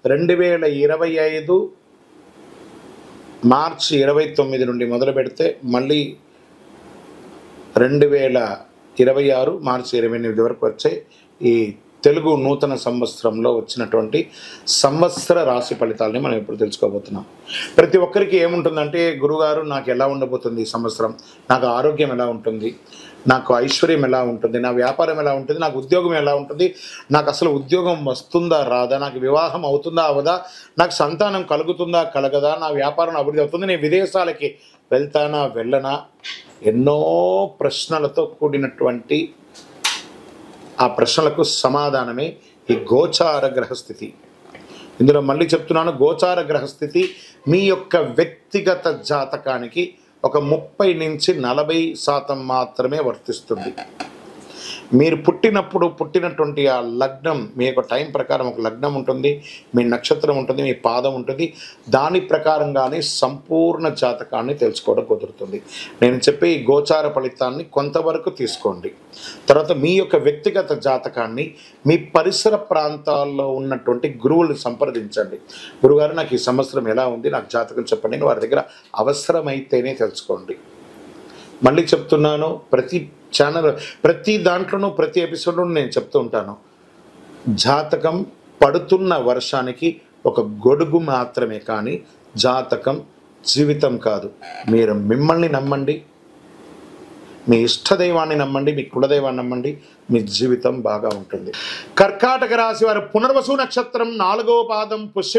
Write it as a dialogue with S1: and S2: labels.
S1: 2025 మార్చి 29 నుండి మొదలు పెడితే మళ్ళీ 2026 మార్చి 28 వరకు వచ్చే ఈ తెలుగు నూతన సంవత్సరంలో వచ్చినటువంటి సంవత్సర రాశి ఫలితాలని మనం ఇప్పుడు తెలుసుకోబోతున్నాం. ప్రతి ఒక్కరికి ఏముంటుందంటే, గురుగారు నాకు ఎలా ఉండబోతుంది ఈ సంవత్సరం, నాకు ఆరోగ్యం ఎలా ఉంటుంది, నాకు ఐశ్వర్యం ఎలా ఉంటుంది, నా వ్యాపారం ఎలా ఉంటుంది, నాకు ఉద్యోగం ఎలా ఉంటుంది, నాకు అసలు ఉద్యోగం వస్తుందా రాదా, నాకు వివాహం అవుతుందా అవదా, నాకు సంతానం కలుగుతుందా కలగదా, నా వ్యాపారం అభివృద్ధి అవుతుంది, నేను విదేశాలకి వెళ్తానా వెళ్ళనా, ఎన్నో ప్రశ్నలతో కూడినటువంటి ఆ ప్రశ్నలకు సమాధానమే ఈ గోచార గ్రహస్థితి. ఇందులో మళ్ళీ చెప్తున్నాను, గోచార గ్రహస్థితి మీ యొక్క వ్యక్తిగత జాతకానికి ఒక 30 నుంచి 40% మాత్రమే వర్తిస్తుంది. మీరు పుట్టినటువంటి ఆ లగ్నం, మీ యొక్క టైం ప్రకారం ఒక లగ్నం ఉంటుంది, మీ నక్షత్రం ఉంటుంది, మీ పాదం ఉంటుంది, దాని ప్రకారంగానే సంపూర్ణ జాతకాన్ని తెలుసుకోవడం కుదురుతుంది. నేను చెప్పే ఈ గోచార ఫలితాన్ని కొంతవరకు తీసుకోండి. తర్వాత మీ యొక్క వ్యక్తిగత జాతకాన్ని మీ పరిసర ప్రాంతాల్లో ఉన్నటువంటి గురువులను సంప్రదించండి. గురుగారు నాకు ఈ సంవత్సరం ఎలా ఉంది, నాకు జాతకం చెప్పండి, వారి దగ్గర అవసరమైతేనే తెలుసుకోండి. మళ్ళీ చెప్తున్నాను, ప్రతి దాంట్లోనూ ప్రతి ఎపిసోడ్లోనూ నేను చెప్తూ ఉంటాను, జాతకం పడుతున్న వర్షానికి ఒక గొడుగు మాత్రమే, కానీ జాతకం జీవితం కాదు. మీరు మిమ్మల్ని నమ్మండి, మీ ఇష్టదైవాన్ని నమ్మండి, మీ కులదైవాన్ని నమ్మండి, మీ జీవితం బాగా ఉంటుంది. కర్కాటక రాశి వారు పునర్వసు నక్షత్రం 4వ పాదం పుష్య